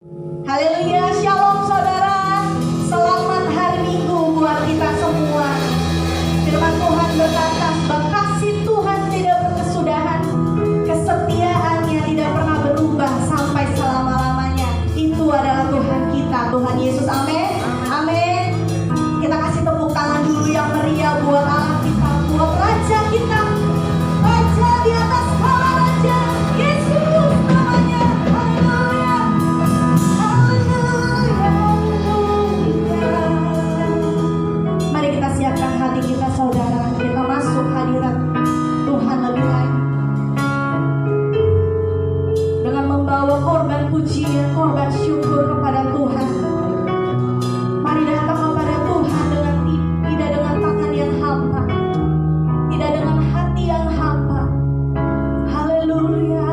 Haleluya, shalom saudara. Selamat hari Minggu buat kita semua. Firman Tuhan berkata, bahwa kasih Tuhan tidak berkesudahan, kesetiaannya tidak pernah berubah sampai selama-lamanya. Itu adalah Tuhan kita, Tuhan Yesus. Amin. Amin. Kita kasih tepuk tangan dulu yang meriah buat Allah kita, buat Raja kita, Raja di atas segala raja, Yesus namanya. Haleluya. Mari kita siapkan hati kita saudara, kita masuk hadirat Tuhan lebih lagi dengan membawa korban pujian, korban syukur kepada Tuhan. Mari datang kepada Tuhan tidak dengan tangan yang hampa, tidak dengan hati yang hampa. Haleluya.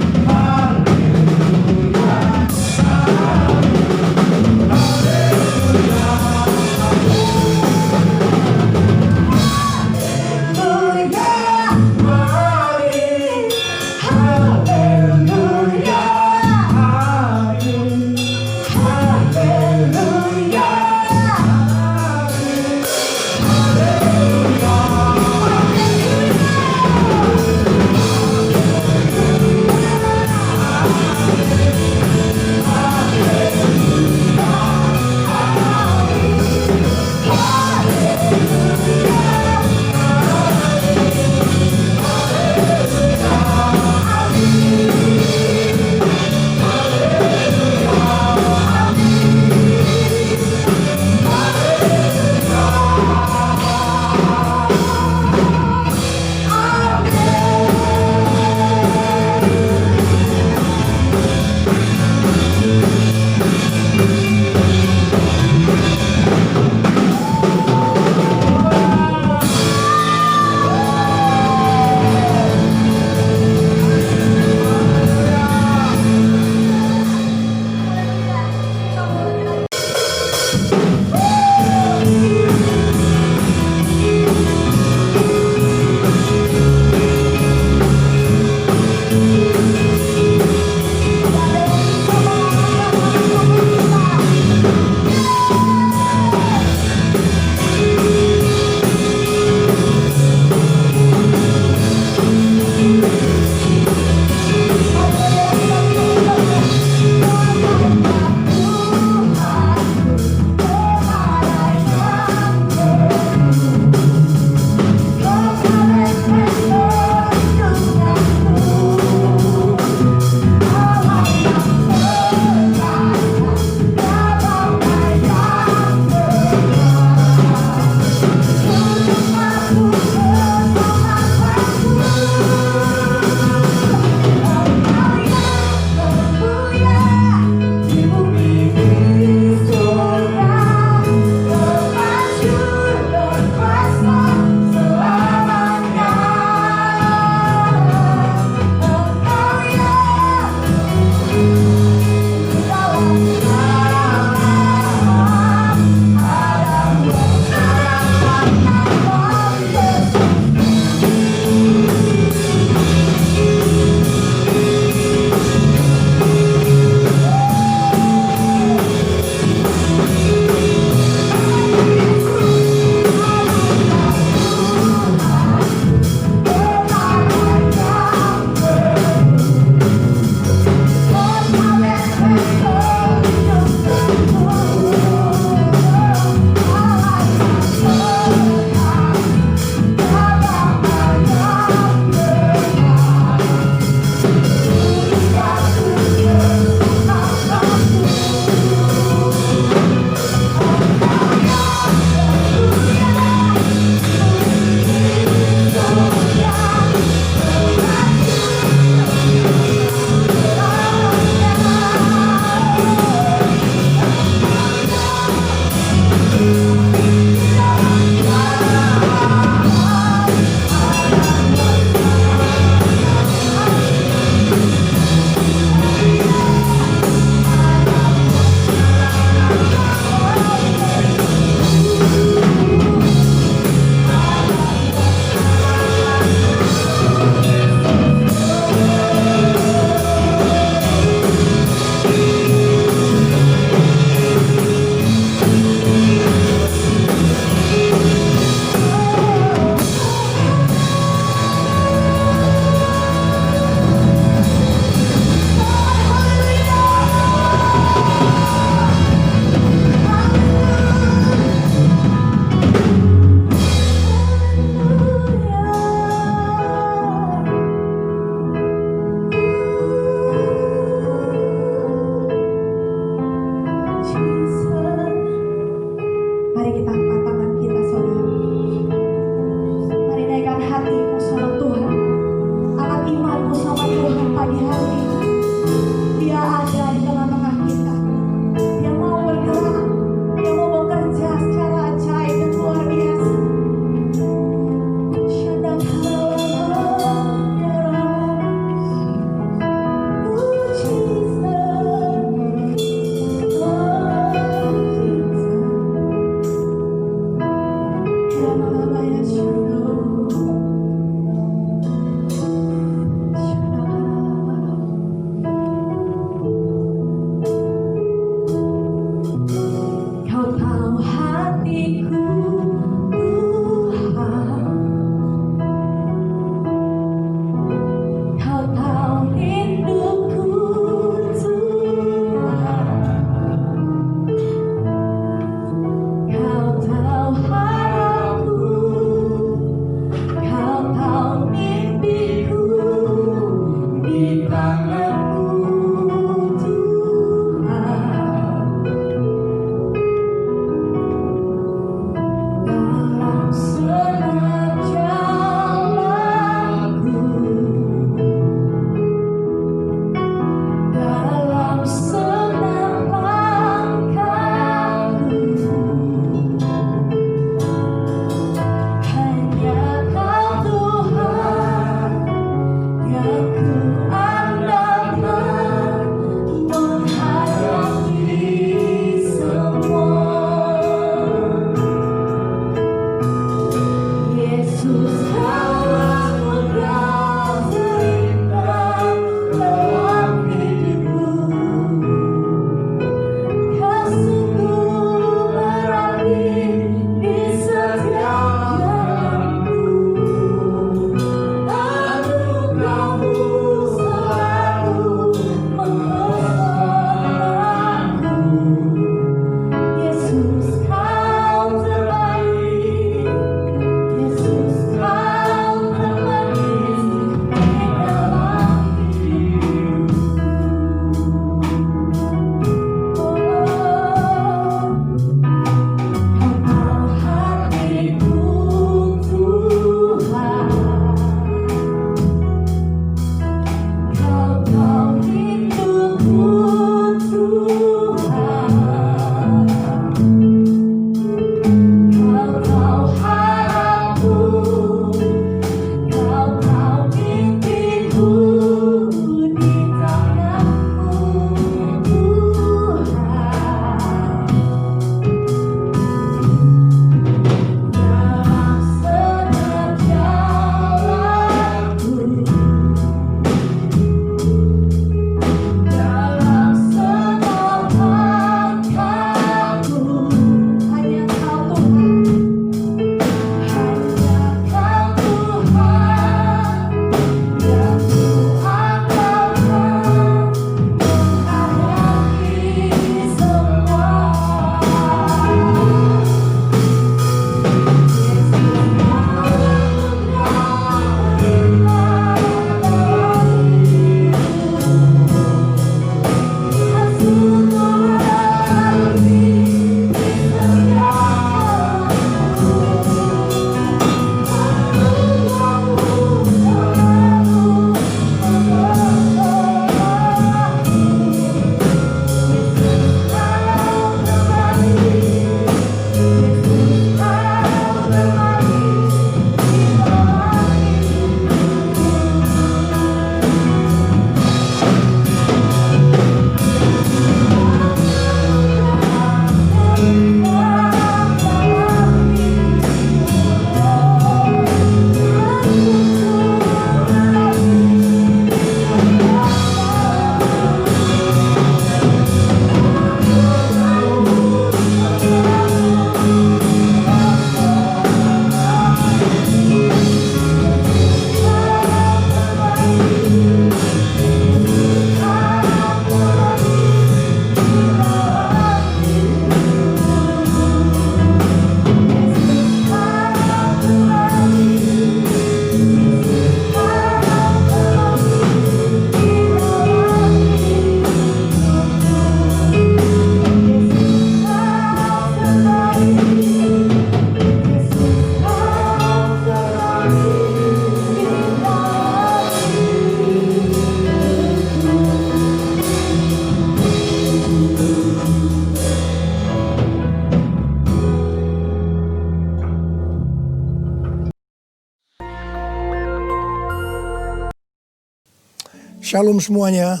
Shalom semuanya.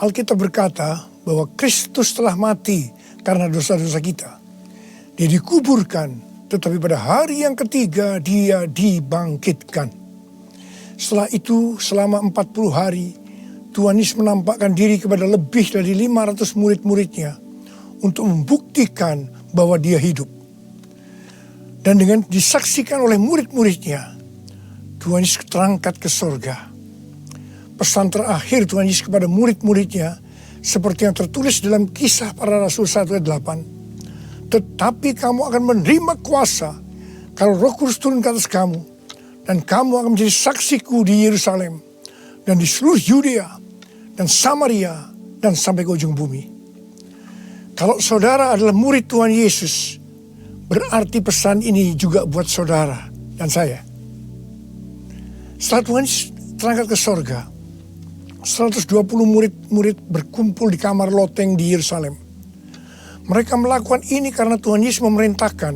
Alkitab berkata bahwa Kristus telah mati karena dosa-dosa kita. Dia dikuburkan, tetapi pada hari yang ketiga dia dibangkitkan. Setelah itu selama 40 hari Tuhan Yesus menampakkan diri kepada lebih dari 500 murid-muridnya untuk membuktikan bahwa dia hidup. Dan dengan disaksikan oleh murid-muridnya, Tuhan Yesus terangkat ke sorga. Pesan terakhir Tuhan Yesus kepada murid-muridnya seperti yang tertulis dalam Kisah Para Rasul 1 ayat 8. Tetapi kamu akan menerima kuasa kalau Roh Kudus turun ke atas kamu, dan kamu akan menjadi saksiku di Yerusalem dan di seluruh Yudea dan Samaria dan sampai ke ujung bumi. Kalau saudara adalah murid Tuhan Yesus, berarti pesan ini juga buat saudara dan saya. Setelah Tuhan terangkat ke sorga, 120 murid-murid berkumpul di kamar loteng di Yerusalem. Mereka melakukan ini karena Tuhan Yesus memerintahkan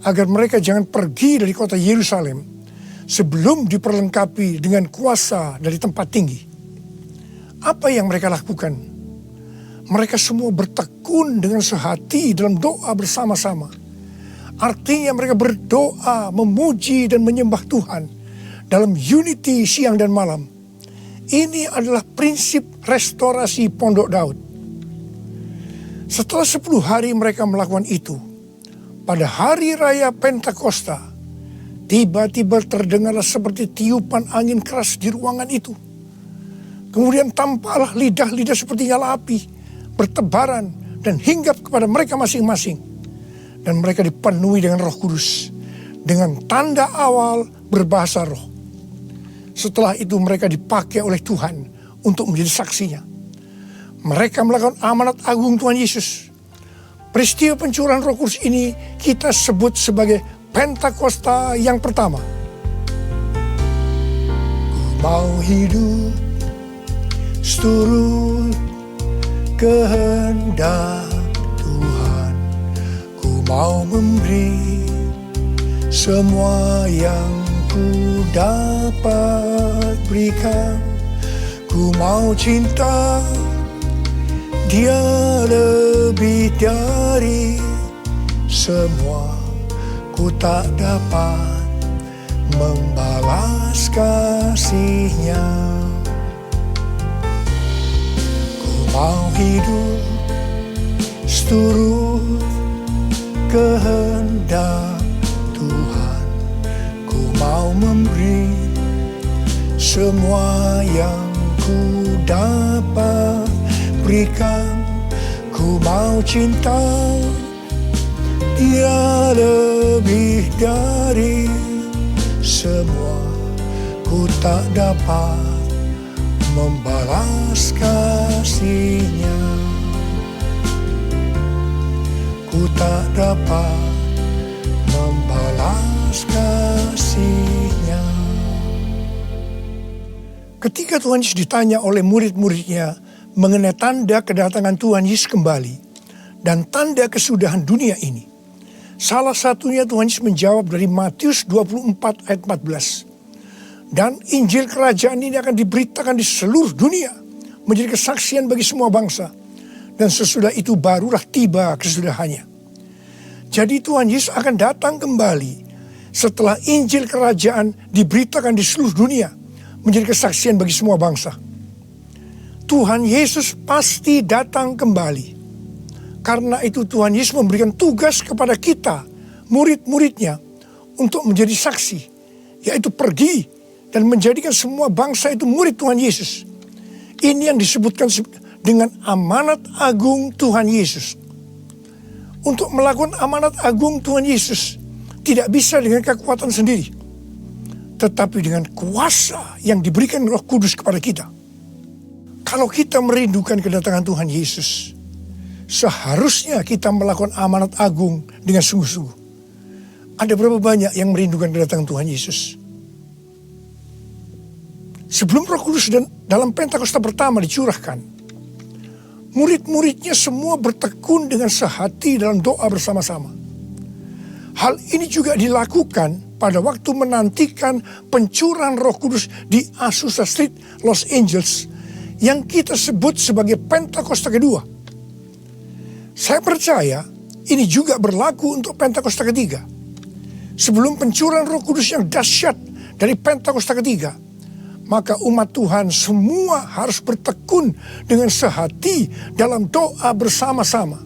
agar mereka jangan pergi dari kota Yerusalem sebelum diperlengkapi dengan kuasa dari tempat tinggi. Apa yang mereka lakukan? Mereka semua bertekun dengan sehati dalam doa bersama-sama. Artinya mereka berdoa, memuji dan menyembah Tuhan dalam unity siang dan malam. Ini adalah prinsip restorasi Pondok Daud. Setelah 10 hari mereka melakukan itu, pada hari raya Pentakosta, tiba-tiba terdengarlah seperti tiupan angin keras di ruangan itu. Kemudian tampaklah lidah-lidah seperti nyala api, bertebaran dan hinggap kepada mereka masing-masing. Dan mereka dipenuhi dengan Roh Kudus, dengan tanda awal berbahasa roh. Setelah itu mereka dipakai oleh Tuhan untuk menjadi saksinya. Mereka melakukan amanat agung Tuhan Yesus. Peristiwa pencurahan Roh Kudus ini kita sebut sebagai Pentakosta yang pertama. Ku mau hidup seturut kehendak Tuhan. Ku mau memberi semua yang ku dapat berikan. Ku mau cinta Dia lebih dari semua. Ku tak dapat membalas kasih-Nya. Ku mau hidup seturut kehendak Tuhan. Ku mau memberi semua yang ku dapat berikan. Ku mau cinta Dia lebih dari semua. Ku tak dapat membalas kasih-Nya. Ku tak dapat membalas kasih-Nya. Ketika Tuhan Yesus ditanya oleh murid-muridnya mengenai tanda kedatangan Tuhan Yesus kembali dan tanda kesudahan dunia ini, salah satunya Tuhan Yesus menjawab dari Matius 24 ayat 14. Dan Injil Kerajaan ini akan diberitakan di seluruh dunia, menjadi kesaksian bagi semua bangsa. Dan sesudah itu barulah tiba kesudahannya. Jadi Tuhan Yesus akan datang kembali setelah Injil Kerajaan diberitakan di seluruh dunia, menjadi kesaksian bagi semua bangsa. Tuhan Yesus pasti datang kembali. Karena itu Tuhan Yesus memberikan tugas kepada kita, murid-muridnya, untuk menjadi saksi. Yaitu pergi dan menjadikan semua bangsa itu murid Tuhan Yesus. Ini yang disebutkan dengan amanat agung Tuhan Yesus. Untuk melakukan amanat agung Tuhan Yesus tidak bisa dengan kekuatan sendiri, tetapi dengan kuasa yang diberikan Roh Kudus kepada kita. Kalau kita merindukan kedatangan Tuhan Yesus, seharusnya kita melakukan amanat agung dengan sungguh-sungguh. Ada berapa banyak yang merindukan kedatangan Tuhan Yesus? Sebelum Roh Kudus dan dalam Pentakosta pertama dicurahkan, murid-muridnya semua bertekun dengan sehati dalam doa bersama-sama. Hal ini juga dilakukan pada waktu menantikan pencurahan Roh Kudus di Azusa Street, Los Angeles, yang kita sebut sebagai Pentakosta kedua. Saya percaya ini juga berlaku untuk Pentakosta ketiga. Sebelum pencurahan Roh Kudus yang dahsyat dari Pentakosta ketiga, maka umat Tuhan semua harus bertekun dengan sehati dalam doa bersama-sama.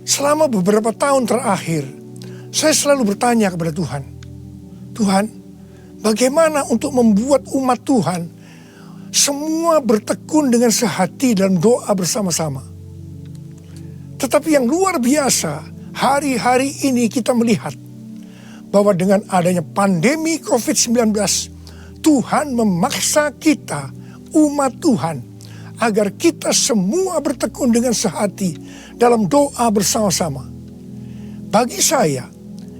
Selama beberapa tahun terakhir, saya selalu bertanya kepada Tuhan, Tuhan, bagaimana untuk membuat umat Tuhan semua bertekun dengan sehati dalam doa bersama-sama. Tetapi yang luar biasa, hari-hari ini kita melihat bahwa dengan adanya pandemi COVID-19, Tuhan memaksa kita, umat Tuhan, agar kita semua bertekun dengan sehati dalam doa bersama-sama. Bagi saya,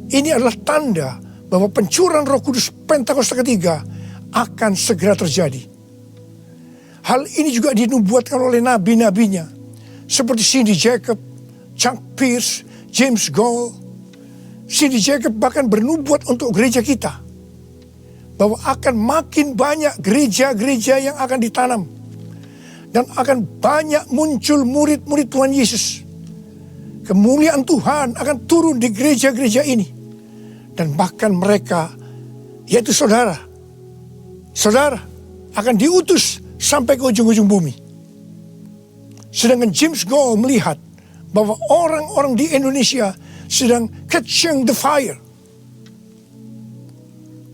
ini adalah tanda bahwa pencurahan Roh Kudus Pentakosta ketiga akan segera terjadi. Hal ini juga dinubuatkan oleh nabi-nabinya, seperti Cindy Jacob, Chuck Pierce, James Goll. Cindy Jacob bahkan bernubuat untuk gereja kita, bahwa akan makin banyak gereja-gereja yang akan ditanam. Dan akan banyak muncul murid-murid Tuhan Yesus. Kemuliaan Tuhan akan turun di gereja-gereja ini. Dan bahkan mereka, yaitu saudara akan diutus sampai ke ujung-ujung bumi. Sedangkan James Goll melihat bahwa orang-orang di Indonesia sedang catching the fire.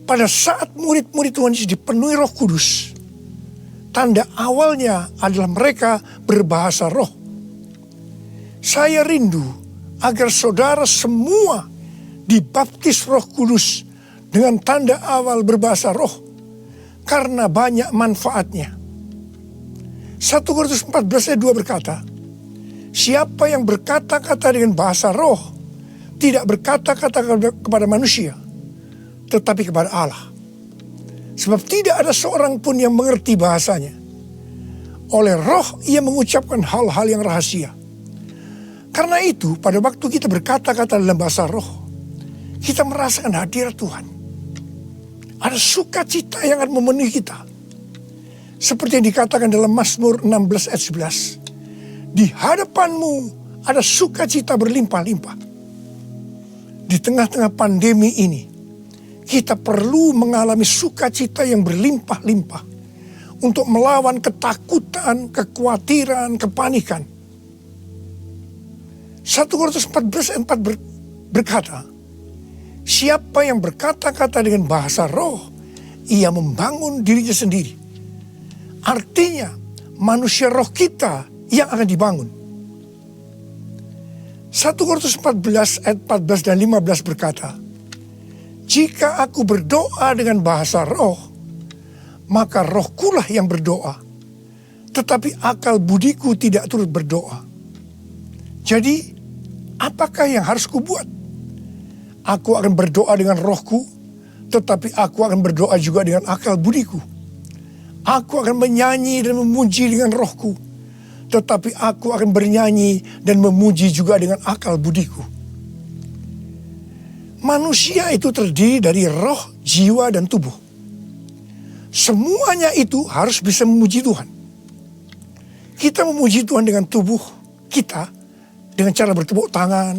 Pada saat murid-murid Tuhan Yesus dipenuhi Roh Kudus, tanda awalnya adalah mereka berbahasa roh. Saya rindu agar saudara semua dibaptis Roh Kudus dengan tanda awal berbahasa roh, karena banyak manfaatnya. 1 Korintus 14 ayat 2 berkata, siapa yang berkata-kata dengan bahasa roh tidak berkata-kata kepada manusia, tetapi kepada Allah. Sebab tidak ada seorang pun yang mengerti bahasanya. Oleh roh ia mengucapkan hal-hal yang rahasia. Karena itu pada waktu kita berkata-kata dalam bahasa roh, kita merasakan hadirat Tuhan. Ada sukacita yang akan memenuhi kita. Seperti yang dikatakan dalam Mazmur 16 ayat 11. Di hadapanmu ada sukacita berlimpah-limpah. Di tengah-tengah pandemi ini, kita perlu mengalami sukacita yang berlimpah-limpah untuk melawan ketakutan, kekhawatiran, kepanikan. 1 Korintus 14 ayat 4 berkata, siapa yang berkata-kata dengan bahasa roh, ia membangun dirinya sendiri. Artinya, manusia roh kita yang akan dibangun. 1 Korintus 14 ayat 14 dan 15 berkata, jika aku berdoa dengan bahasa roh, maka rohkulah yang berdoa, tetapi akal budiku tidak turut berdoa. Jadi, apakah yang harus kubuat? Aku akan berdoa dengan rohku, tetapi aku akan berdoa juga dengan akal budiku. Aku akan menyanyi dan memuji dengan rohku, tetapi aku akan bernyanyi dan memuji juga dengan akal budiku. Manusia itu terdiri dari roh, jiwa, dan tubuh. Semuanya itu harus bisa memuji Tuhan. Kita memuji Tuhan dengan tubuh kita, dengan cara bertepuk tangan,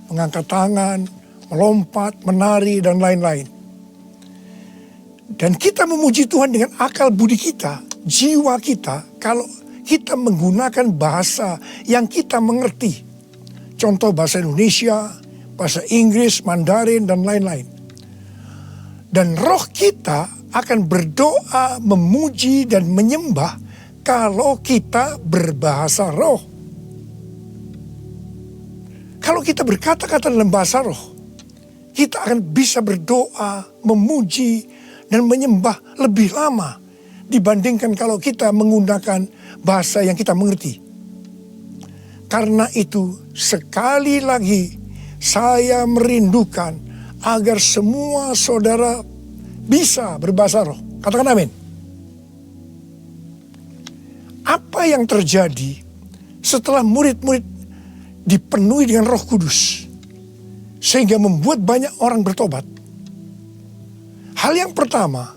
mengangkat tangan, melompat, menari, dan lain-lain. Dan kita memuji Tuhan dengan akal budi kita, jiwa kita, kalau kita menggunakan bahasa yang kita mengerti. Contoh bahasa Indonesia, bahasa Inggris, Mandarin, dan lain-lain. Dan roh kita akan berdoa, memuji, dan menyembah kalau kita berbahasa roh. Kalau kita berkata-kata dalam bahasa roh, kita akan bisa berdoa, memuji, dan menyembah lebih lama dibandingkan kalau kita menggunakan bahasa yang kita mengerti. Karena itu, sekali lagi saya merindukan agar semua saudara bisa berbahasa roh. Katakan amin. Apa yang terjadi setelah murid-murid dipenuhi dengan Roh Kudus sehingga membuat banyak orang bertobat? Hal yang pertama,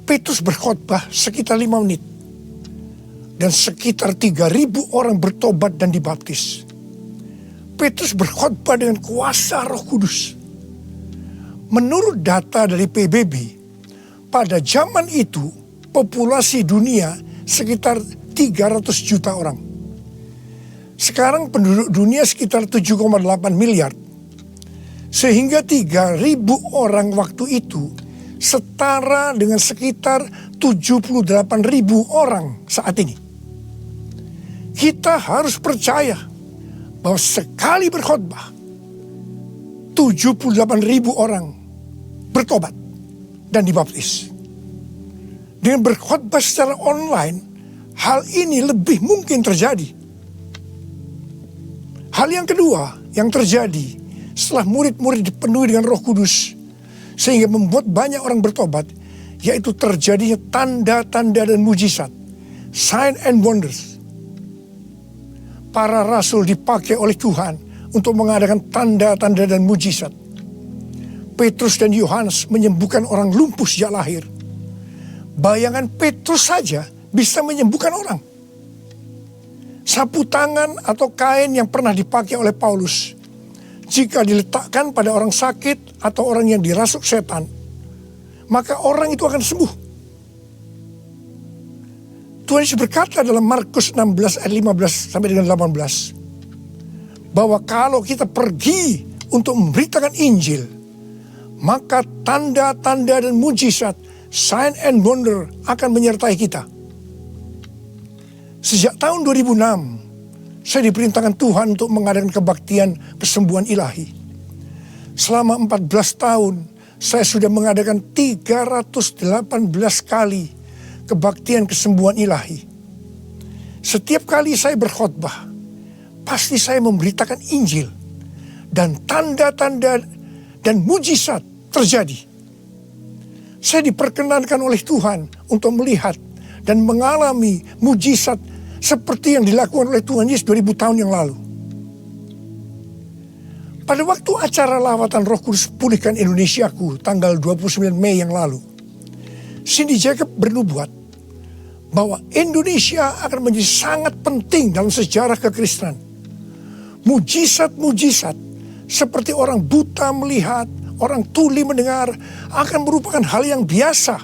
Petrus berkhotbah sekitar 5 menit. Dan sekitar 3.000 orang bertobat dan dibaptis. Petrus berkhotbah dengan kuasa Roh Kudus. Menurut data dari PBB, pada zaman itu populasi dunia sekitar 300 juta orang. Sekarang penduduk dunia sekitar 7,8 miliar. Sehingga 3.000 orang waktu itu setara dengan sekitar 78.000 orang saat ini. Kita harus percaya bahwa sekali berkhotbah 78.000 orang bertobat dan dibaptis. Dengan berkhotbah secara online, hal ini lebih mungkin terjadi. Hal yang kedua yang terjadi setelah murid-murid dipenuhi dengan Roh Kudus sehingga membuat banyak orang bertobat, yaitu terjadinya tanda-tanda dan mujizat, sign and wonders. Para rasul dipakai oleh Tuhan untuk mengadakan tanda-tanda dan mujizat. Petrus dan Yohanes menyembuhkan orang lumpuh sejak lahir. Bayangan Petrus saja bisa menyembuhkan orang. Sapu tangan atau kain yang pernah dipakai oleh Paulus, jika diletakkan pada orang sakit atau orang yang dirasuk setan, maka orang itu akan sembuh. Tuhan Yesus berkata dalam Markus 16 ayat 15 sampai dengan 18, bahwa kalau kita pergi untuk memberitakan Injil, maka tanda-tanda dan mujizat, sign and wonder akan menyertai kita. Sejak tahun 2006, saya diperintahkan Tuhan untuk mengadakan kebaktian kesembuhan ilahi. Selama 14 tahun, saya sudah mengadakan 318 kali kebaktian kesembuhan ilahi. Setiap kali saya berkhotbah, pasti saya memberitakan Injil. Dan tanda-tanda dan mujizat terjadi. Saya diperkenankan oleh Tuhan untuk melihat dan mengalami mujizat seperti yang dilakukan oleh Tuhan Yesus 2000 tahun yang lalu. Pada waktu acara lawatan Roh Kudus Pulihkan Indonesiaku tanggal 29 Mei yang lalu, Cindy Jacob bernubuat bahwa Indonesia akan menjadi sangat penting dalam sejarah kekristenan. Mujizat-mujizat seperti orang buta melihat, orang tuli mendengar akan merupakan hal yang biasa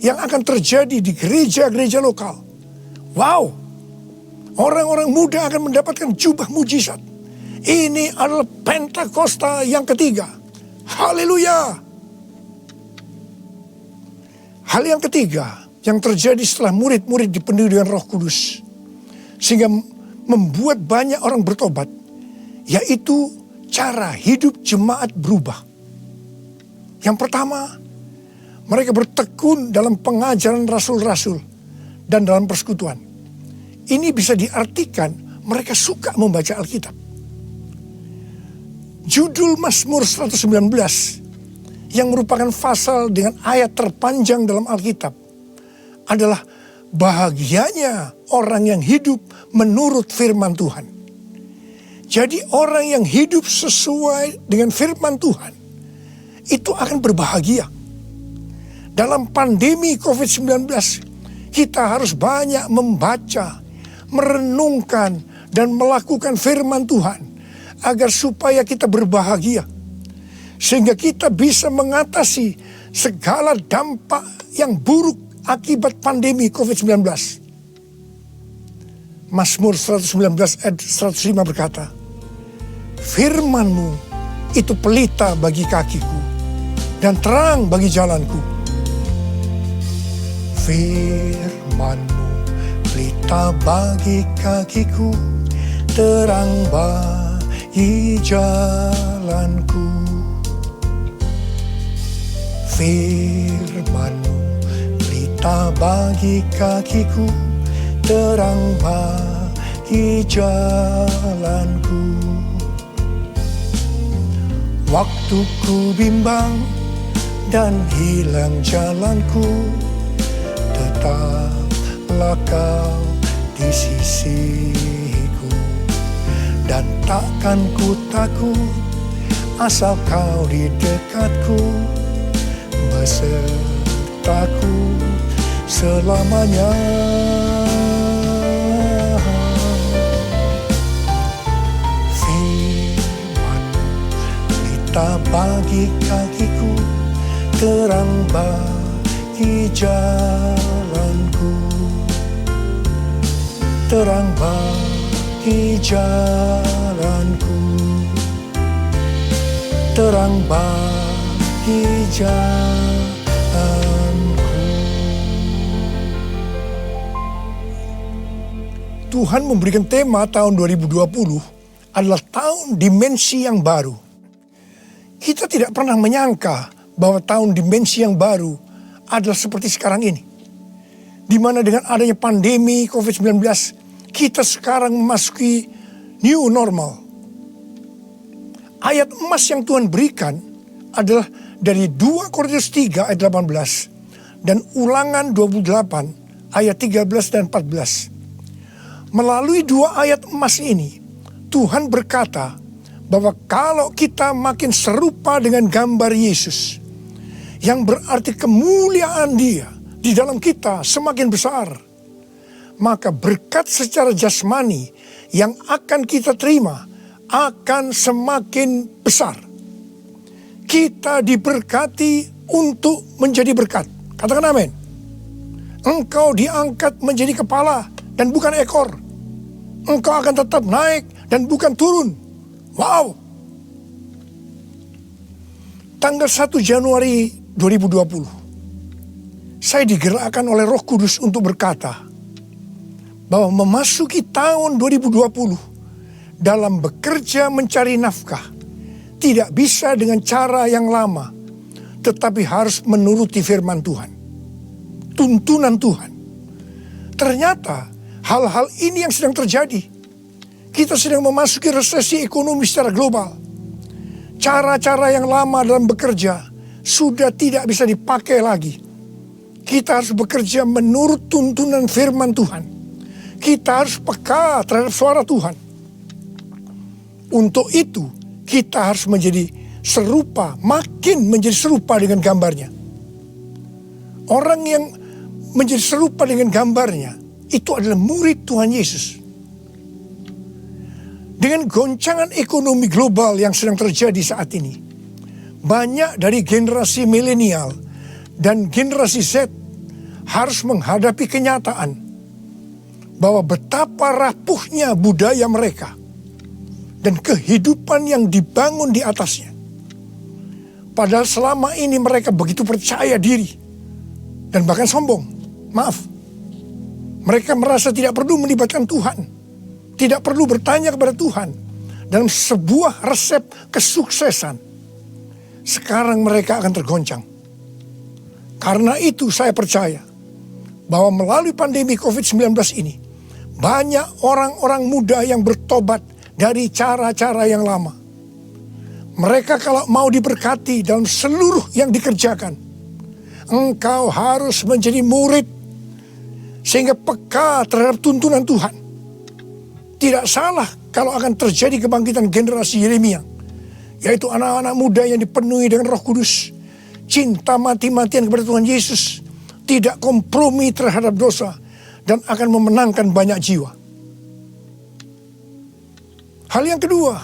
yang akan terjadi di gereja-gereja lokal. Wow, orang-orang muda akan mendapatkan jubah mujizat. Ini adalah Pentakosta yang ketiga. Haleluya. Hal yang ketiga yang terjadi setelah murid-murid dipenuhi dengan Roh Kudus sehingga membuat banyak orang bertobat, yaitu cara hidup jemaat berubah. Yang pertama, mereka bertekun dalam pengajaran rasul-rasul dan dalam persekutuan. Ini bisa diartikan mereka suka membaca Alkitab. Judul Mazmur 119 yang merupakan pasal dengan ayat terpanjang dalam Alkitab adalah bahagianya orang yang hidup menurut firman Tuhan. Jadi orang yang hidup sesuai dengan firman Tuhan itu akan berbahagia. Dalam pandemi COVID-19 kita harus banyak membaca, merenungkan dan melakukan firman Tuhan agar supaya kita berbahagia. Sehingga kita bisa mengatasi segala dampak yang buruk akibat pandemi COVID-19. Mazmur 119 ayat 105 berkata, firman-Mu itu pelita bagi kakiku dan terang bagi jalanku. Firman-Mu pelita bagi kakiku, terang bagi jalanku. Firman-Mu pelita bagi kakiku, terang bagi jalanku. Waktu ku bimbang dan hilang jalanku, tetaplah Kau di sisiku. Dan takkan ku takut asal Kau di dekatku, sertaku selamanya. Firman-Mu pelita bagi kakiku, terang bagi jalanku, terang bagi jalanku, terang bagi jalanku. Tuhan memberikan tema tahun 2020 adalah tahun dimensi yang baru. Kita tidak pernah menyangka bahwa tahun dimensi yang baru adalah seperti sekarang ini, di mana dengan adanya pandemi COVID-19, kita sekarang memasuki new normal. Ayat emas yang Tuhan berikan adalah dari 2 Korintus 3 ayat 18 dan Ulangan 28 ayat 13 dan 14. Melalui 2 ayat emas ini, Tuhan berkata bahwa kalau kita makin serupa dengan gambar Yesus, yang berarti kemuliaan Dia di dalam kita semakin besar, maka berkat secara jasmani yang akan kita terima akan semakin besar. Kita diberkati untuk menjadi berkat. Katakan amin. Engkau diangkat menjadi kepala dan bukan ekor. Engkau akan tetap naik dan bukan turun. Wow. Tanggal 1 Januari 2020, saya digerakkan oleh Roh Kudus untuk berkata bahwa memasuki tahun 2020 dalam bekerja mencari nafkah tidak bisa dengan cara yang lama, tetapi harus menuruti firman Tuhan, tuntunan Tuhan. Ternyata hal-hal ini yang sedang terjadi. Kita sedang memasuki resesi ekonomi secara global. Cara-cara yang lama dalam bekerja sudah tidak bisa dipakai lagi. Kita harus bekerja menurut tuntunan firman Tuhan. Kita harus peka terhadap suara Tuhan. Untuk itu kita harus menjadi serupa, makin menjadi serupa dengan gambarnya. Orang yang menjadi serupa dengan gambarnya itu adalah murid Tuhan Yesus. Dengan goncangan ekonomi global yang sedang terjadi saat ini, banyak dari generasi milenial dan generasi Z harus menghadapi kenyataan bahwa betapa rapuhnya budaya mereka dan kehidupan yang dibangun di atasnya. Padahal selama ini mereka begitu percaya diri dan bahkan sombong. Maaf, mereka merasa tidak perlu melibatkan Tuhan, tidak perlu bertanya kepada Tuhan dalam sebuah resep kesuksesan. Sekarang mereka akan tergoncang. Karena itu saya percaya bahwa melalui pandemi COVID-19 ini, banyak orang-orang muda yang bertobat dari cara-cara yang lama. Mereka kalau mau diberkati dalam seluruh yang dikerjakan, engkau harus menjadi murid sehingga peka terhadap tuntunan Tuhan. Tidak salah kalau akan terjadi kebangkitan generasi Yeremia, yaitu anak-anak muda yang dipenuhi dengan Roh Kudus, cinta mati-matian kepada Tuhan Yesus, tidak kompromi terhadap dosa, dan akan memenangkan banyak jiwa. Hal yang kedua,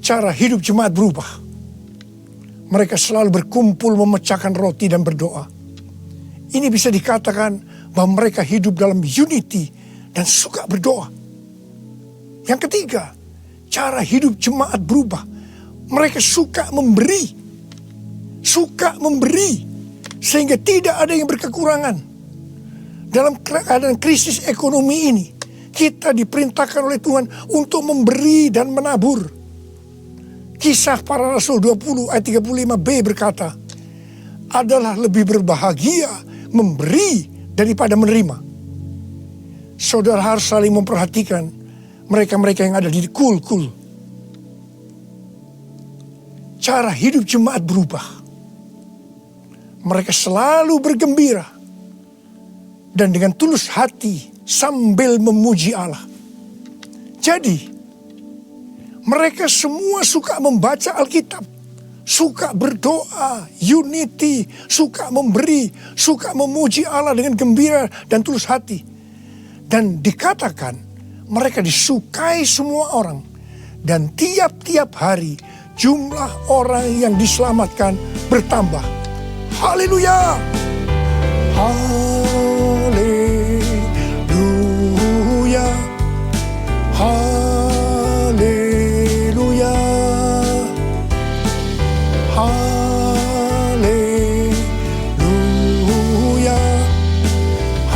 cara hidup jemaat berubah. Mereka selalu berkumpul memecahkan roti dan berdoa. Ini bisa dikatakan bahwa mereka hidup dalam unity dan suka berdoa. Yang ketiga, cara hidup jemaat berubah. Mereka suka memberi. Suka memberi. Sehingga tidak ada yang berkekurangan. Dalam keadaan krisis ekonomi ini, kita diperintahkan oleh Tuhan untuk memberi dan menabur. Kisah Para Rasul 20 ayat 35b berkata, adalah lebih berbahagia memberi daripada menerima. Saudara harus saling memperhatikan mereka-mereka yang ada di kul-kul. Cara hidup jemaat berubah. Mereka selalu bergembira dan dengan tulus hati sambil memuji Allah. Jadi, mereka semua suka membaca Alkitab, suka berdoa, unity, suka memberi, suka memuji Allah dengan gembira dan tulus hati. Dan dikatakan mereka disukai semua orang. Dan tiap-tiap hari jumlah orang yang diselamatkan bertambah. Haleluya! Haleluya! Haleluya! Haleluya!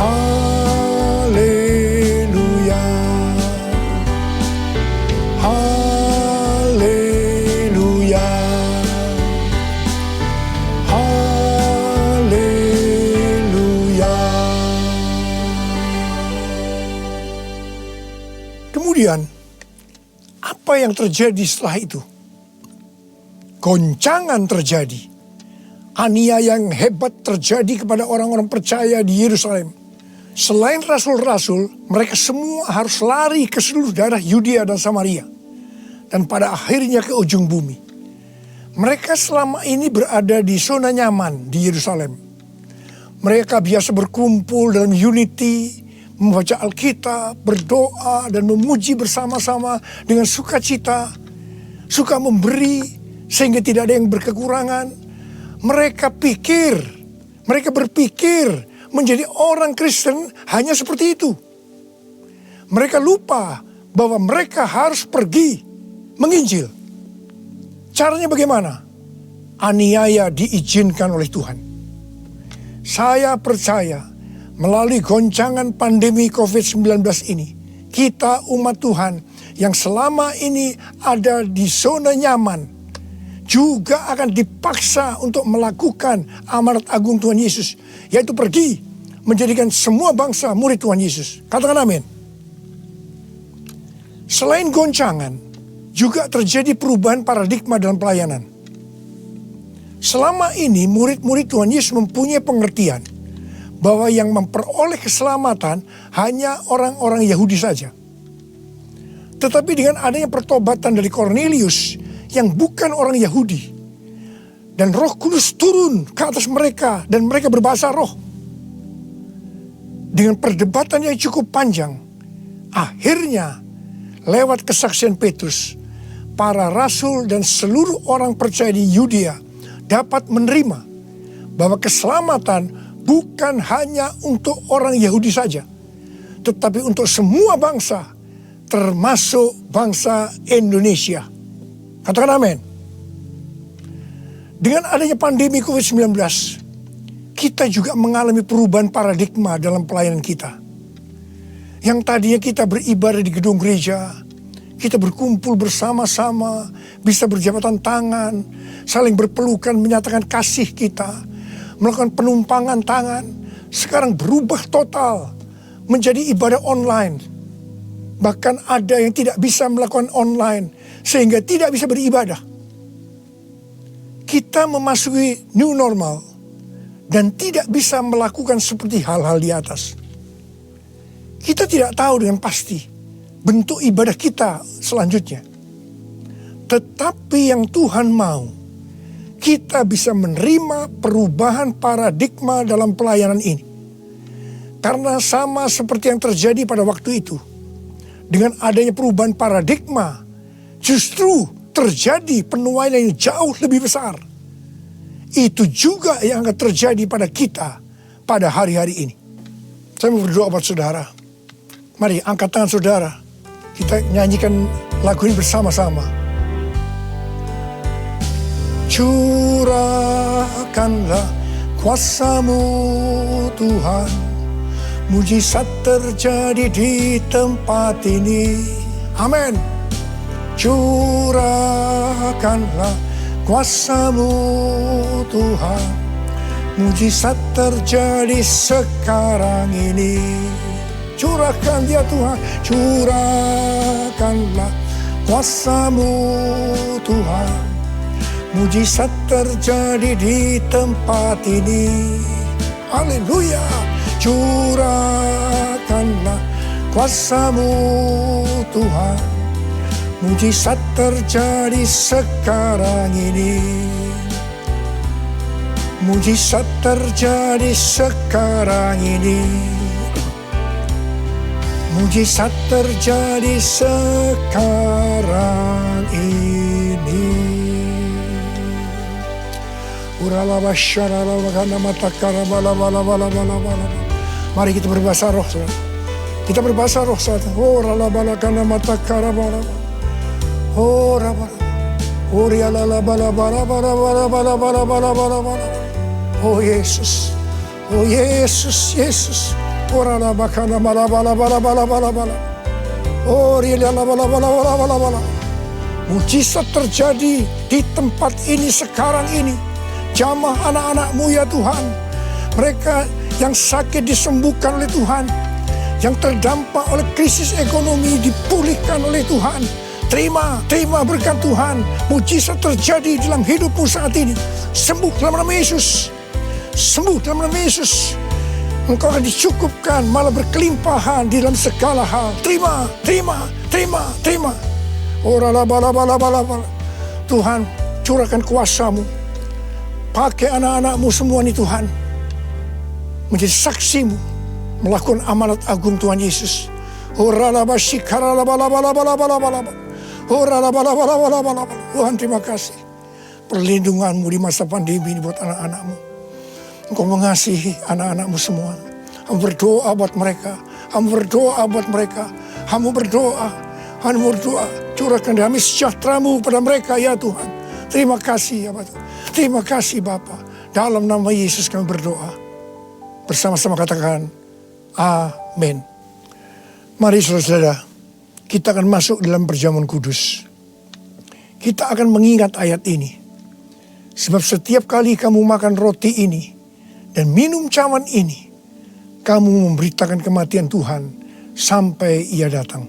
Haleluya! Haleluya! Haleluya! Kemudian, apa yang terjadi setelah itu? Goncangan terjadi. Aniaya yang hebat terjadi kepada orang-orang percaya di Yerusalem. Selain rasul-rasul, mereka semua harus lari ke seluruh daerah Yudea dan Samaria. Dan pada akhirnya ke ujung bumi. Mereka selama ini berada di zona nyaman di Yerusalem. Mereka biasa berkumpul dalam unity, membaca Alkitab, berdoa, dan memuji bersama-sama dengan sukacita. Suka memberi, sehingga tidak ada yang berkekurangan. Mereka berpikir menjadi orang Kristen hanya seperti itu. Mereka lupa bahwa mereka harus pergi menginjil. Caranya bagaimana? Aniaya diizinkan oleh Tuhan. Saya percaya melalui goncangan pandemi COVID-19 ini, kita umat Tuhan yang selama ini ada di zona nyaman, juga akan dipaksa untuk melakukan amanat agung Tuhan Yesus, yaitu pergi menjadikan semua bangsa murid Tuhan Yesus. Katakan amin. Selain goncangan, juga terjadi perubahan paradigma dalam pelayanan. Selama ini murid-murid Tuhan Yesus mempunyai pengertian bahwa yang memperoleh keselamatan hanya orang-orang Yahudi saja. Tetapi dengan adanya pertobatan dari Kornelius yang bukan orang Yahudi, dan Roh Kudus turun ke atas mereka dan mereka berbahasa roh. Dengan perdebatan yang cukup panjang, akhirnya lewat kesaksian Petrus, para rasul dan seluruh orang percaya di Yudea dapat menerima bahwa keselamatan bukan hanya untuk orang Yahudi saja, tetapi untuk semua bangsa, termasuk bangsa Indonesia. Katakan amin. Dengan adanya pandemi COVID-19, kita juga mengalami perubahan paradigma dalam pelayanan kita. Yang tadinya kita beribadah di gedung gereja, kita berkumpul bersama-sama, bisa berjabatan tangan, saling berpelukan, menyatakan kasih kita, melakukan penumpangan tangan. Sekarang berubah total menjadi ibadah online. Bahkan ada yang tidak bisa melakukan online, sehingga tidak bisa beribadah. Kita memasuki new normal dan tidak bisa melakukan seperti hal-hal di atas. Kita tidak tahu dengan pasti bentuk ibadah kita selanjutnya. Tetapi yang Tuhan mau, kita bisa menerima perubahan paradigma dalam pelayanan ini. Karena sama seperti yang terjadi pada waktu itu, dengan adanya perubahan paradigma, justru terjadi penuaian yang jauh lebih besar. Itu juga yang akan terjadi pada kita pada hari-hari ini. Saya mau berdoa buat saudara. Mari angkat tangan saudara. Kita nyanyikan lagu ini bersama-sama. Curahkanlah kuasa-Mu Tuhan, mujizat terjadi di tempat ini. Amin. Curahkanlah kuasa-Mu Tuhan, mujizat terjadi sekarang ini. Curahkan dia Tuhan, curahkanlah kuasa-Mu Tuhan, mujizat terjadi di tempat ini. Haleluya. Curahkanlah kuasa-Mu Tuhan, Mujizat terjadi sekarang ini. Mujizat terjadi sekarang ini. Mujizat terjadi sekarang ini. Mari kita berbahasa roh. Kita berbahasa roh saat ini. Oh Yesus, oh Yesus, Yesus. Mujizat terjadi di tempat ini sekarang ini. Jamah anak-anak-Mu ya Tuhan. Mereka yang sakit disembuhkan oleh Tuhan. Yang terdampak oleh krisis ekonomi dipulihkan oleh Tuhan. Terima berkat Tuhan. Mujizat terjadi dalam hidupmu saat ini. Sembuh dalam nama Yesus. Sembuh dalam nama Yesus. Engkau akan dicukupkan, malah berkelimpahan di dalam segala hal. Terima. Tuhan, curahkan kuasa-Mu. Pakai anak-anak-Mu semua nih Tuhan. Menjadi saksi-Mu. Melakukan amanat agung Tuhan Yesus. Tuhan, terima kasih. Perlindungan-Mu di masa pandemi ini buat anak-anak-Mu. Engkau mengasihi anak-anak-Mu semua. Hamba berdoa buat mereka. Hamba berdoa. Curahkan damai sejahtera-Mu pada mereka ya Tuhan. Terima kasih ya Bapak. Terima kasih Bapa. Dalam nama Yesus kami berdoa. Bersama-sama katakan amin. Mari saudara-saudara, kita akan masuk dalam perjamuan kudus. Kita akan mengingat ayat ini. Sebab setiap kali kamu makan roti ini dan minum cawan ini, kamu memberitakan kematian Tuhan sampai Ia datang.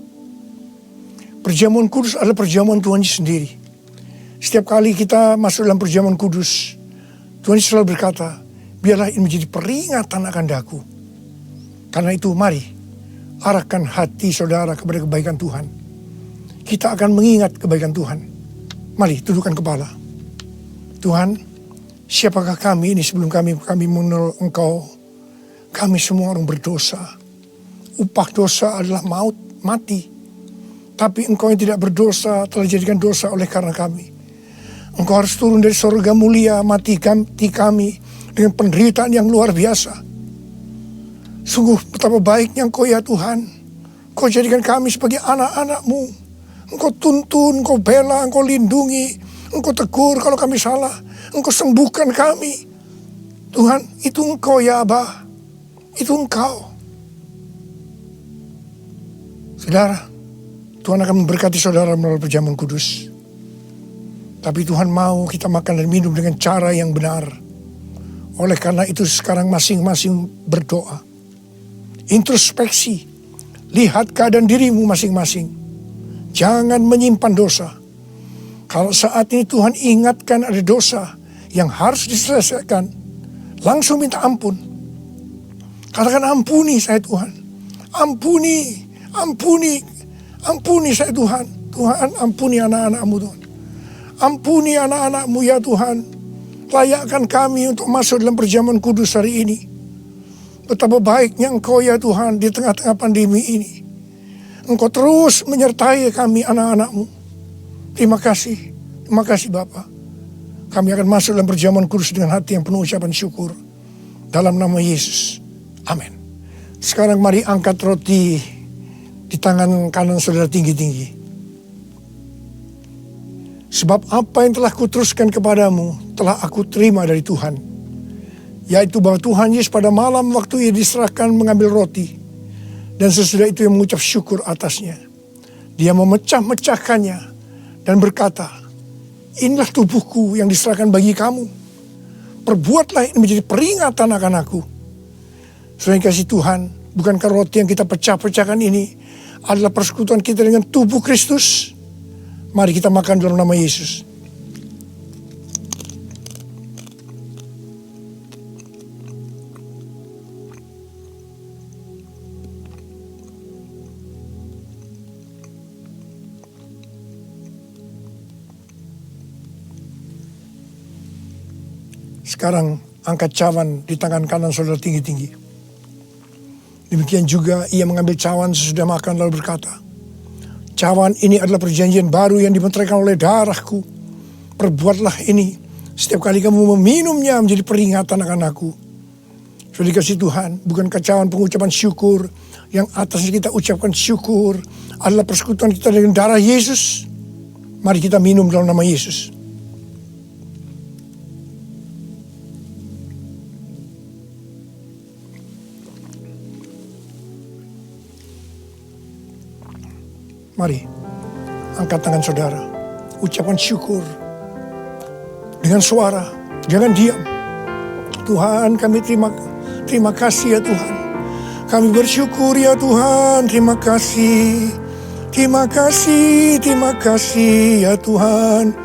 Perjamuan kudus adalah perjamuan Tuhan sendiri. Setiap kali kita masuk dalam perjamuan kudus, Tuhan selalu berkata, biarlah ini menjadi peringatan akan daku. Karena itu mari, arahkan hati saudara kepada kebaikan Tuhan. Kita akan mengingat kebaikan Tuhan. Mari, tundukkan kepala. Tuhan, siapakah kami ini sebelum kami mengenal Engkau? Kami semua orang berdosa. Upah dosa adalah maut, mati. Tapi Engkau yang tidak berdosa telah dijadikan dosa oleh karena kami. Engkau harus turun dari surga mulia, mati kami dengan penderitaan yang luar biasa. Sungguh betapa baiknya Engkau ya Tuhan. Engkau jadikan kami sebagai anak-anak-Mu. Engkau tuntun, Engkau bela, Engkau lindungi. Engkau tegur kalau kami salah. Engkau sembuhkan kami. Tuhan, itu Engkau ya Abah. Itu Engkau. Saudara, Tuhan akan memberkati saudara melalui perjamuan kudus. Tapi Tuhan mau kita makan dan minum dengan cara yang benar. Oleh karena itu sekarang masing-masing berdoa. Introspeksi. Lihat keadaan dirimu masing-masing. Jangan menyimpan dosa. Kalau saat ini Tuhan ingatkan ada dosa yang harus diselesaikan, langsung minta ampun. Katakan ampuni saya Tuhan. Ampuni saya Tuhan. Tuhan ampuni anak-anak-Mu Tuhan. Ampuni anak-anak-Mu ya Tuhan. Layakkan kami untuk masuk dalam perjamuan kudus hari ini. Betapa baiknya Engkau ya Tuhan di tengah-tengah pandemi ini. Engkau terus menyertai kami anak-anak-Mu. Terima kasih Bapa. Kami akan masuk dalam perjamuan kudus dengan hati yang penuh ucapan syukur. Dalam nama Yesus. Amin. Sekarang mari angkat roti di tangan kanan saudara tinggi-tinggi. Sebab apa yang telah kuteruskan kepadamu telah aku terima dari Tuhan. Yaitu bahwa Tuhan Yesus pada malam waktu Ia diserahkan mengambil roti. Dan sesudah itu Ia mengucap syukur atasnya. Dia memecah-mecahkannya dan berkata, inilah tubuhku yang diserahkan bagi kamu. Perbuatlah ini menjadi peringatan akan aku. Selain kasih Tuhan, bukankah roti yang kita pecah-pecahkan ini adalah persekutuan kita dengan tubuh Kristus? Mari kita makan dalam nama Yesus. sekarang angkat cawan di tangan kanan saudara tinggi-tinggi. Demikian juga ia mengambil cawan sesudah makan lalu berkata, cawan ini adalah perjanjian baru yang dibenterkan oleh darahku. Perbuatlah ini setiap kali kamu meminumnya menjadi peringatan akan aku. Sudah dikasih Tuhan, bukan cawan pengucapan syukur. Yang atasnya kita ucapkan syukur adalah persekutuan kita dengan darah Yesus. Mari kita minum dalam nama Yesus. Mari, angkat tangan saudara. Ucapkan syukur. Dengan suara, jangan diam. Tuhan, kami terima kasih ya Tuhan. Kami bersyukur ya Tuhan, terima kasih. Terima kasih ya Tuhan.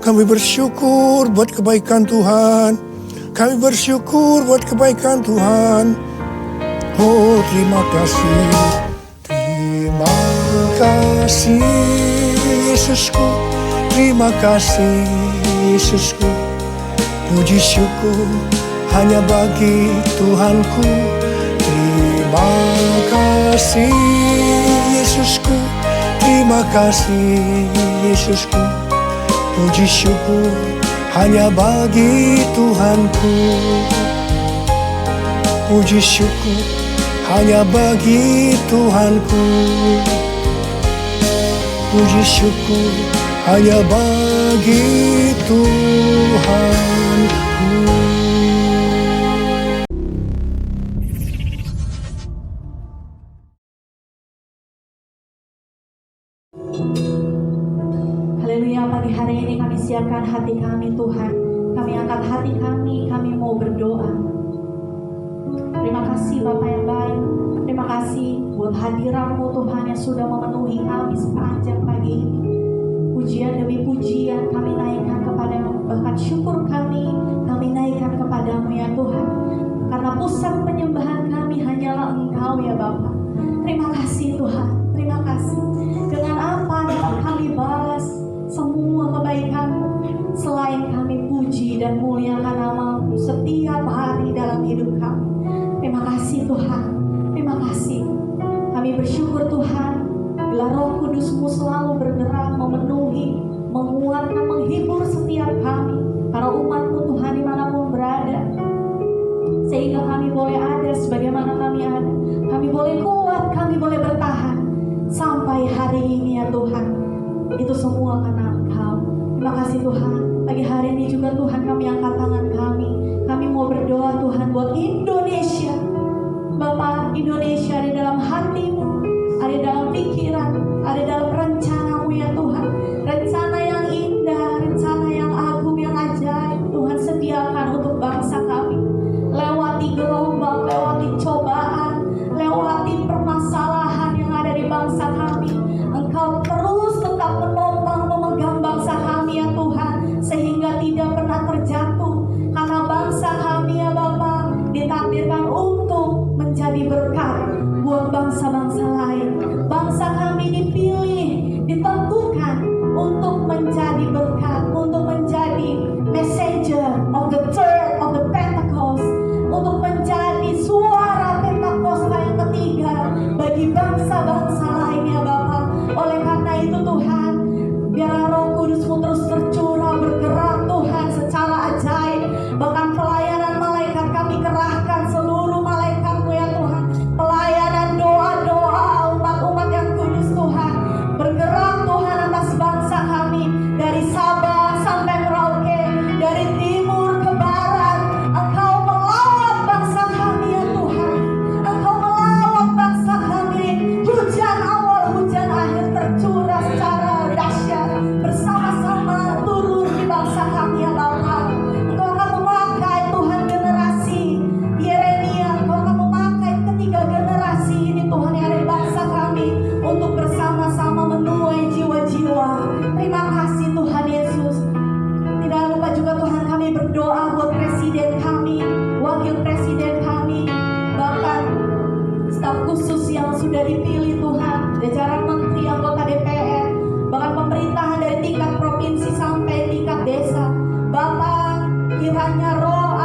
Kami bersyukur buat kebaikan Tuhan. Kami bersyukur buat kebaikan Tuhan. Oh, terima kasih. Terima kasih Yesusku. Terima kasih Yesusku. Puji syukur hanya bagi Tuhanku. Terima kasih Yesusku. Terima kasih Yesusku. Puji syukur hanya bagi Tuhanku. Puji syukur hanya bagi Tuhanku. Puji syukur hanya bagi Tuhanku. Haleluya, pagi hari ini kami siapkan hati kami Tuhan. Kami angkat hati kami mau berdoa. Terima kasih Bapa yang baik. Terima kasih buat hadirat-Mu Tuhan yang sudah memenuhi kami sepanjang pagi ini. Pujian demi pujian kami naikkan kepadamu. Bahkan syukur kami naikkan kepadamu ya Tuhan. Karena pusat penyembahan kami hanyalah Engkau ya Bapa. Terima kasih Tuhan. Terima kasih. Dengan apa kami balas semua kebaikan-Mu selain kami puji dan muliakan nama-Mu setiap hari dalam hidup kami. Terima kasih Tuhan. Terima kasih. Kami bersyukur Tuhan bila Roh Kudus-Mu selalu bergerak, memenuhi, menguatkan, menghibur setiap kami, para umat-Mu Tuhan dimanapun berada, sehingga kami boleh ada sebagaimana kami ada. Kami boleh kuat, kami boleh bertahan sampai hari ini ya Tuhan. Itu semua karena Engkau. Terima kasih Tuhan. Pagi hari ini juga Tuhan kami angkat tangan kami. Kami mau berdoa Tuhan buat Indonesia. Bapak, Indonesia ada dalam hati-Mu, ada dalam pikiran, ada dalam rencana-Mu ya Tuhan. Rencana yang indah, rencana yang agung, yang ajaib Tuhan sediakan untuk bangsa kami. Lewati gelombang, lewati cobaan, lewati permasalahan yang ada di bangsa kami. Engkau terus tetap menopang, memegang bangsa kami ya Tuhan, sehingga tidak pernah terjatuh. Karena bangsa kami ya Bapa ditakdirkan untuk menjadi berkat buat bangsa-bangsa lain. Bangsa kami dipilih, ditentukan untuk menjadi berkat, untuk menjadi messenger of the third of the Pentecost, untuk menjadi suara Pentakosta yang ketiga bagi bangsa-bangsa lainnya Bapa. Oleh karena itu Tuhan, biarlah Roh Kudus-Mu terus tercurah, bergerak Tuhan secara ajaib. Bahkan pelayanan malaikat kami kerahkan seluruh malaikat-Mu ya Tuhan. Pelayanan doa-doa umat-umat yang kudus Tuhan, bergerak Tuhan atas bangsa kami. Dari Sabang sampai Merauke, dari timur ke barat, Engkau melawat bangsa kami ya Tuhan. Engkau melawat bangsa kami. Hujan awal, hujan akhir tercurah secara dahsyat, bersama-sama turun di bangsa kami ya Bapa. Engkau akan memakai Tuhan generasi Yeremia, Engkau akan memakai ketiga generasi ini Tuhan yang ada di bangsa kami untuk bersama-sama menuai jiwa-jiwa. Terima kasih Tuhan Yesus. Tidak lupa juga Tuhan kami berdoa buat presiden kami, wakil presiden kami, bahkan staf khusus yang sudah dipilih Tuhan, jajaran menteri, anggota DPR, bahkan pemerintahan dari tingkat provinsi sampai tingkat desa. Bapak, kiranya roh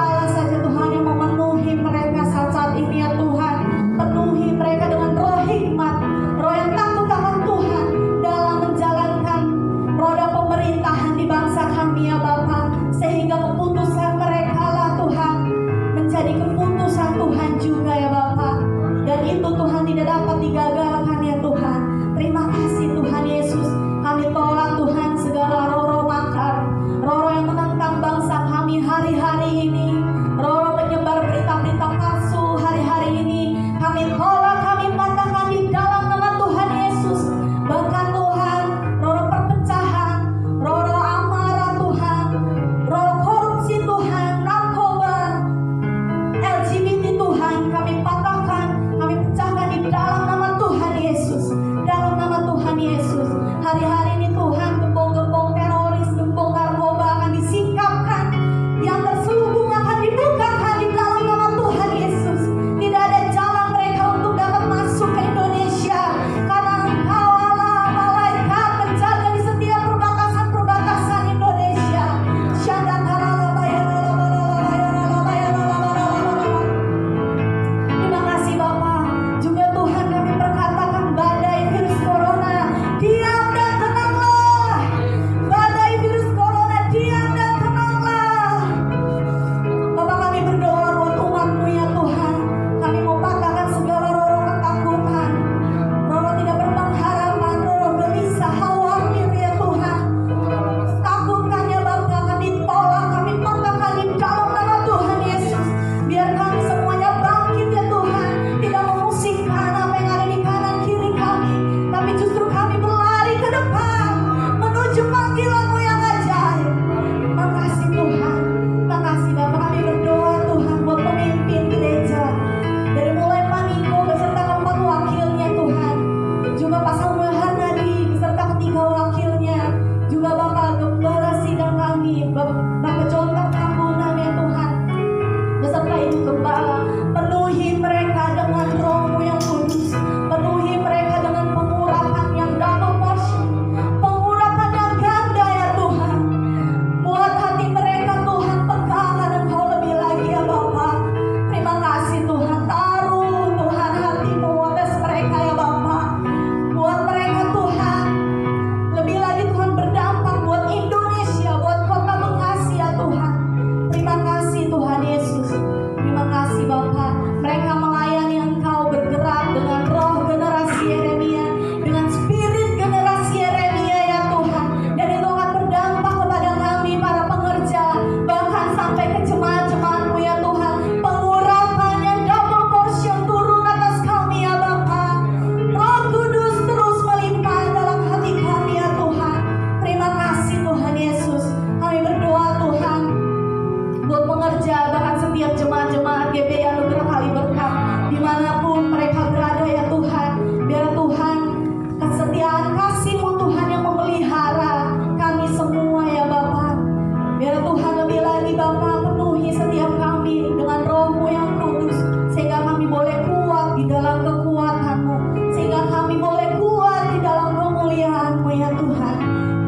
di dalam kekuatan-Mu, sehingga kami boleh kuat di dalam kemuliaan-Mu ya Tuhan.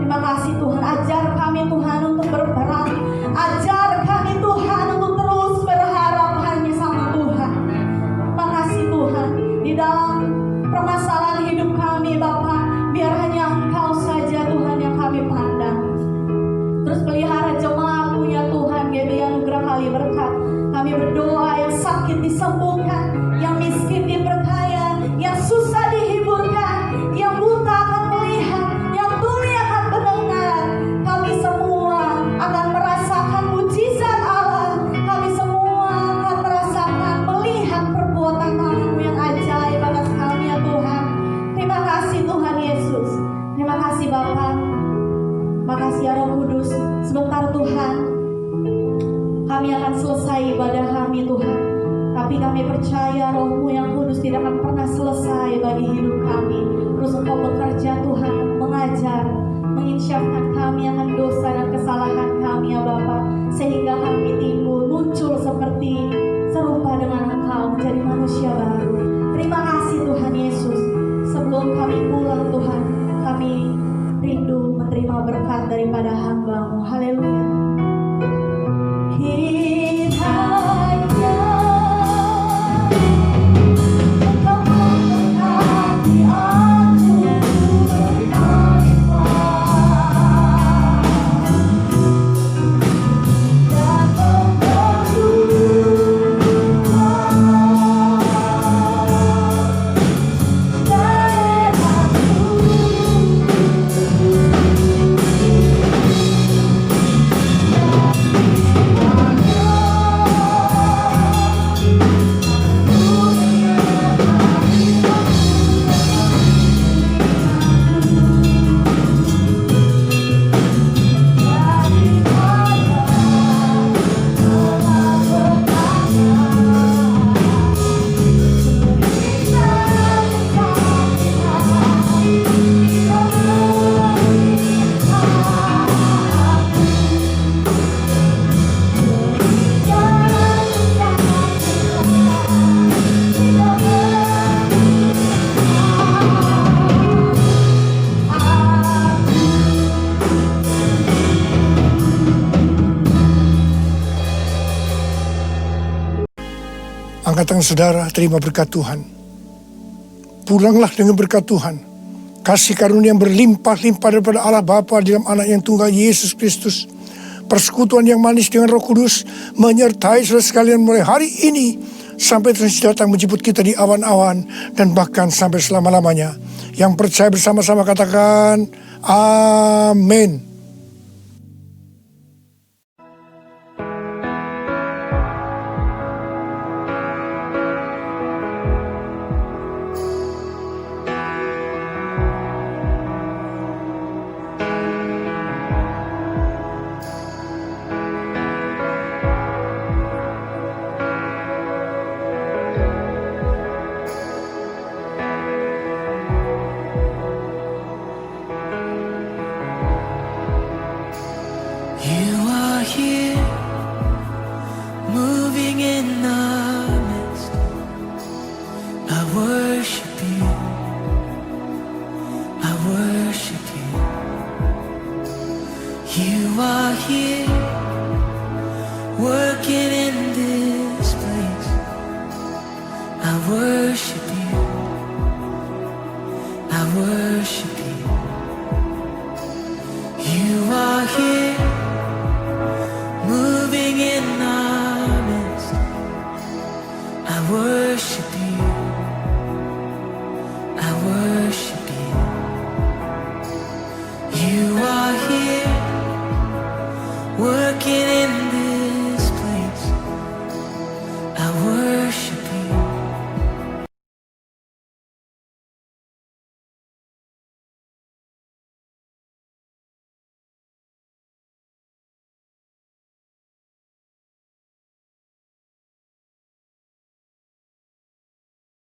Terima kasih Tuhan, ajar kami Tuhan untuk berperang, ajar kami Tuhan untuk terus berharap hanya sama Tuhan. Terima kasih Tuhan, di dalam permasalahan hidup kami Bapa, biar hanya Engkau saja Tuhan yang kami pandang. Terus pelihara jemaat-Mu ya Tuhan, GBI Anugerah Kali Berkat. Kami berdoa yang sakit disembuhkan, yang miskin diperkaya, yang susah dihiburkan, yang buta akan melihat, yang tuli akan mendengar. Kami semua akan merasakan mujizat Allah. Kami semua akan merasakan melihat perbuatan tangan-Mu yang ajaib atas kami ya Tuhan. Terima kasih Tuhan Yesus. Terima kasih Bapa. Makasih ya Roh Kudus. Sebentar Tuhan, kami akan selesai ibadah kami Tuhan. Tapi kami percaya Roh-Mu yang kudus tidak akan pernah selesai bagi hidup kami. Terus Engkau bekerja Tuhan, mengajar, menginsyafkan kami akan dosa dan kesalahan kami ya Bapa, sehingga kami timbul, muncul seperti serupa dengan Engkau, menjadi manusia baru. Terima kasih Tuhan Yesus. Sebelum kami pulang Tuhan, kami rindu menerima berkat daripada hamba-Mu. Haleluya. Kita hanya Engkau memberkati aku berlimpah dan Angkat tangan saudara, terima berkat Tuhan. Pulanglah dengan berkat Tuhan. Kasih karunia yang berlimpah-limpah daripada Allah Bapa dalam Anak yang tunggal Yesus Kristus. Persekutuan yang manis dengan Roh Kudus menyertai saudara sekalian mulai hari ini sampai terus datang menjemput kita di awan-awan dan bahkan sampai selama-lamanya. Yang percaya bersama-sama katakan amin. I worship you.